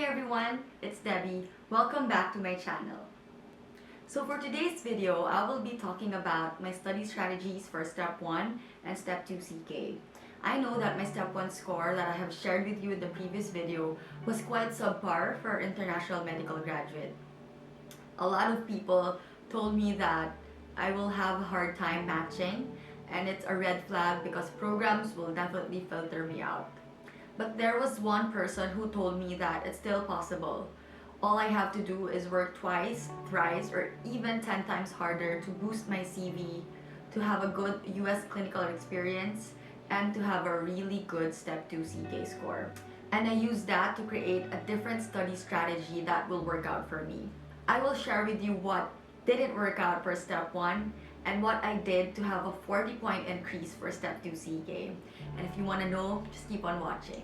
Hi everyone, it's Debbie. Welcome back to my channel. So for today's video, I will be talking about my study strategies for Step 1 and Step 2 CK. I know that my Step 1 score that I have shared with you in the previous video was quite subpar for international medical graduate. A lot of people told me that I will have a hard time matching, and it's a red flag because programs will definitely filter me out. But there was one person who told me that it's still possible. All I have to do is work twice, thrice, or even 10 times harder to boost my CV, to have a good US clinical experience, and to have a really good Step 2 CK score. And I use that to create a different study strategy that will work out for me. I will share with you what didn't work out for Step 1 and what I did to have a 40-point increase for Step 2 CK. And if you want to know, just keep on watching.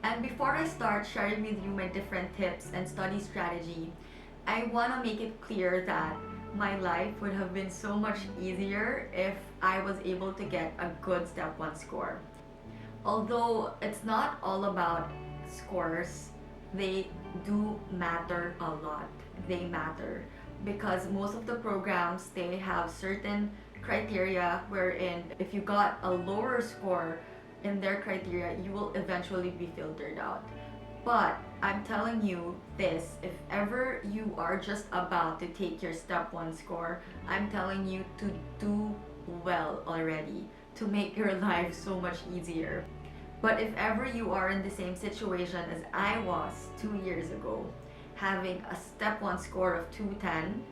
And before I start sharing with you my different tips and study strategy, I want to make it clear that my life would have been so much easier if I was able to get a good Step 1 score. Although it's not all about scores, they do matter a lot. They matter because most of the programs, they have certain criteria wherein if you got a lower score in their criteria, you will eventually be filtered out. But I'm telling you this, if ever you are just about to take your Step 1 score, I'm telling you to do well already, to make your life so much easier. But if ever you are in the same situation as I was 2 years ago, having a Step 1 score of 210,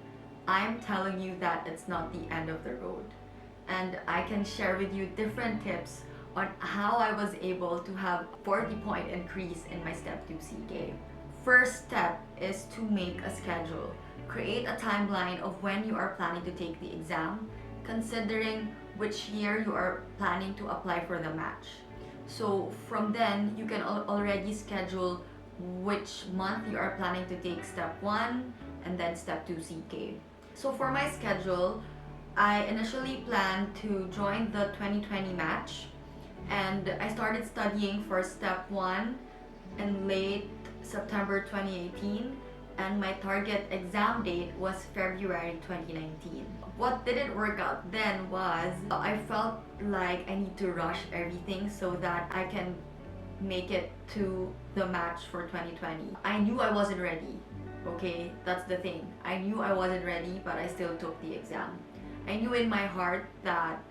I'm telling you that it's not the end of the road. And I can share with you different tips on how I was able to have a 40-point increase in my Step 2 CK. First step is to make a schedule. Create a timeline of when you are planning to take the exam, considering which year you are planning to apply for the match. So from then, you can already schedule which month you are planning to take Step 1 and then Step 2 CK. So for my schedule, I initially planned to join the 2020 match, and I started studying for Step 1 in late September 2018, and my target exam date was February 2019. What didn't work out then was I felt like I need to rush everything so that I can make it to the match for 2020. I knew I wasn't ready, okay? That's the thing. I knew I wasn't ready, but I still took the exam. I knew in my heart that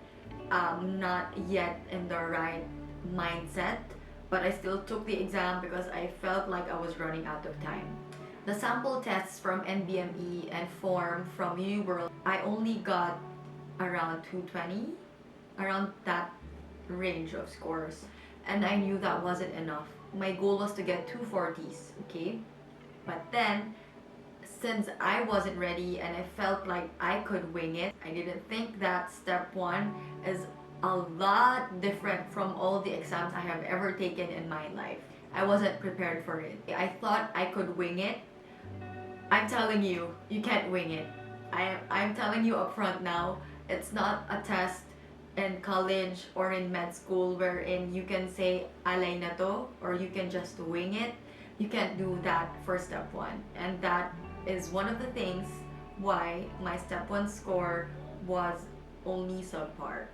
I'm not yet in the right mindset, but I still took the exam because I felt like I was running out of time. The sample tests from NBME and form from UWorld, I only got around 220, around that range of scores. And I knew that wasn't enough. My goal was to get 240s, okay? But then, since I wasn't ready and I felt like I could wing it, I didn't think that Step 1 is a lot different from all the exams I have ever taken in my life. I wasn't prepared for it. I thought I could wing it. I'm telling you, you can't wing it. I'm telling you up front now, it's not a test in college or in med school wherein you can say alay na to or you can just wing it. You can't do that for Step 1, and that is one of the things why my Step 1 score was only subpar.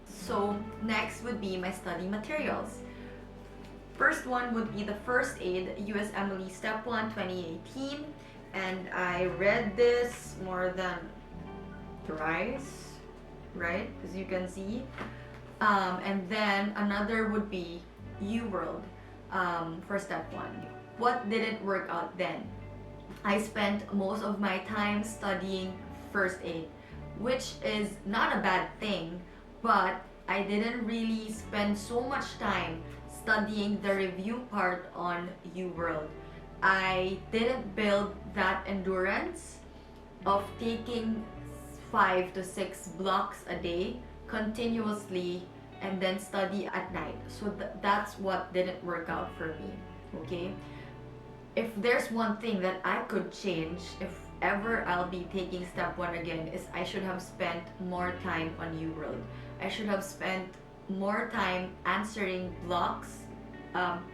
So next would be my study materials. First one would be the First Aid USMLE Step 1 2018, and I read this more than thrice, right? As you can see. And then another would be UWorld for Step 1. What didn't work out then? I spent most of my time studying First Aid, which is not a bad thing, but I didn't really spend so much time studying the review part on UWorld. I didn't build that endurance of taking 5 to 6 blocks a day continuously and then study at night. So that's what didn't work out for me, okay? If there's one thing that I could change if ever I'll be taking Step 1 again, is I should have spent more time on UWorld. I should have spent more time answering blocks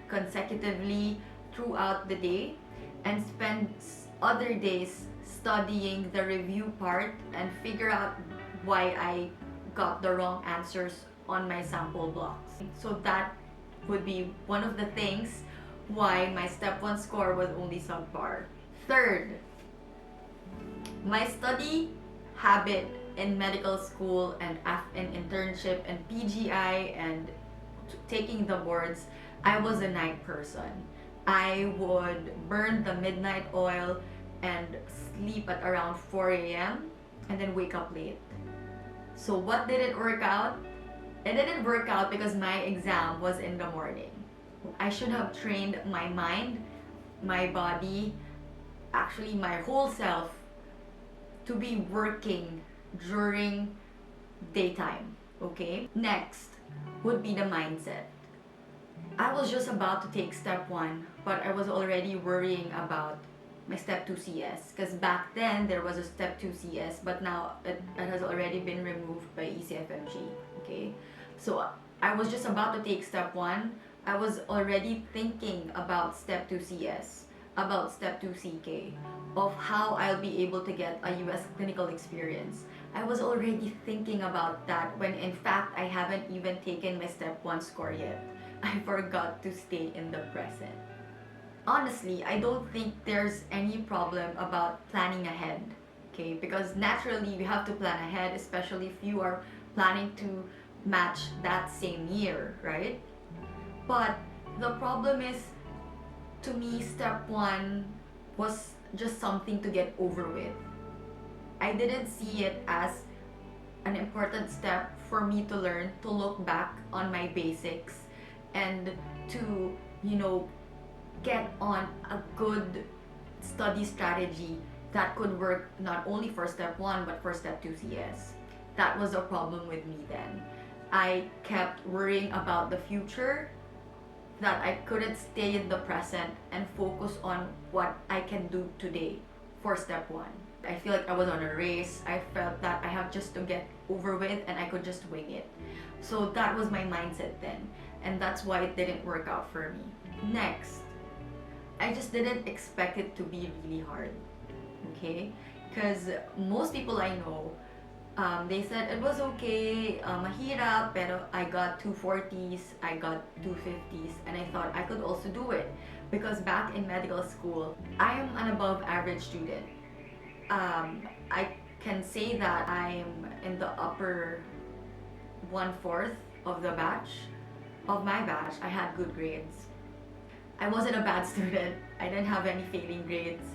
consecutively throughout the day, and spend other days studying the review part and figure out why I got the wrong answers on my sample blocks. So that would be one of the things why my step 1 score was only subpar. Third, my study habit in medical school and in internship and PGI and taking the boards, I was a night person. I would burn the midnight oil and sleep at around 4 a.m. and then wake up late. So what didn't work out? It didn't work out because my exam was in the morning. I should have trained my mind, my body, actually my whole self to be working during daytime. Okay? Next would be the mindset. I was just about to take step 1, but I was already worrying about my step 2 CS, because back then there was a step 2 CS, but now it has already been removed by ECFMG. Okay? So I was just about to take step 1. I was already thinking about step 2 CS, about step 2 CK, of how I'll be able to get a US clinical experience. I was already thinking about that when in fact I haven't even taken my step 1 score yet. I forgot to stay in the present. Honestly, I don't think there's any problem about planning ahead, okay? Because naturally you have to plan ahead, especially if you are planning to match that same year, right? But the problem is, to me, step 1 was just something to get over with. I didn't see it as an important step for me to learn, to look back on my basics and to, get on a good study strategy that could work not only for step 1 but for step 2 CS. That was a problem with me then. I kept worrying about the future, that I couldn't stay in the present and focus on what I can do today for step 1. I feel like I was on a race. I felt that I have just to get over with and I could just wing it. So that was my mindset then, and that's why it didn't work out for me. Next, I just didn't expect it to be really hard, okay? Because most people I know, they said it was okay, mahirap, pero I got 240s, I got 250s, and I thought I could also do it. Because back in medical school, I am an above average student. I can say that I'm in the upper 1/4 of the batch. Of my batch, I had good grades. I wasn't a bad student. I didn't have any failing grades.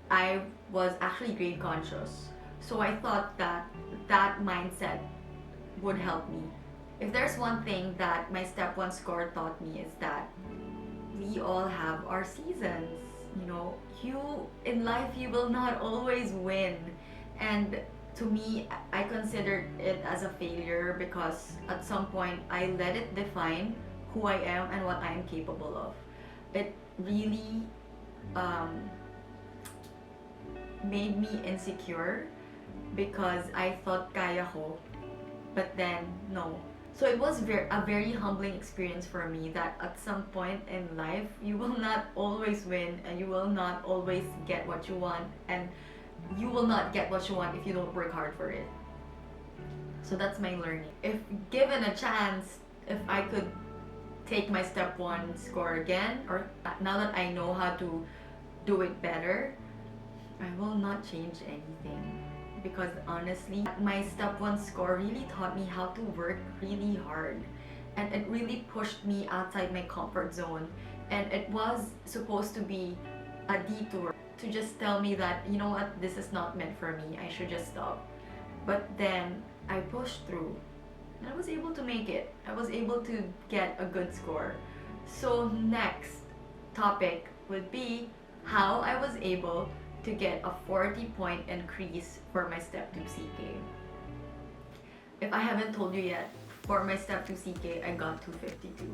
I was actually grade conscious. So I thought that that mindset would help me. If there's one thing that my step 1 score taught me, is that we all have our seasons. You in life, you will not always win. And to me, I considered it as a failure because at some point I let it define who I am and what I am capable of. It really made me insecure because I thought kaya ko, but then no. So it was a very humbling experience for me that at some point in life, you will not always win and you will not always get what you want, and you will not get what you want if you don't work hard for it. So that's my learning. If given a chance, if I could take my step 1 score again, or now that I know how to do it better, I will not change anything. Because honestly, my step 1 score really taught me how to work really hard, and it really pushed me outside my comfort zone. And it was supposed to be a detour to just tell me that, you know what, this is not meant for me, I should just stop. But then I pushed through and I was able to make it. I was able to get a good score. So next topic would be how I was able to get a 40-point increase for my step 2 CK. If I haven't told you yet, for my step 2 CK, I got 252.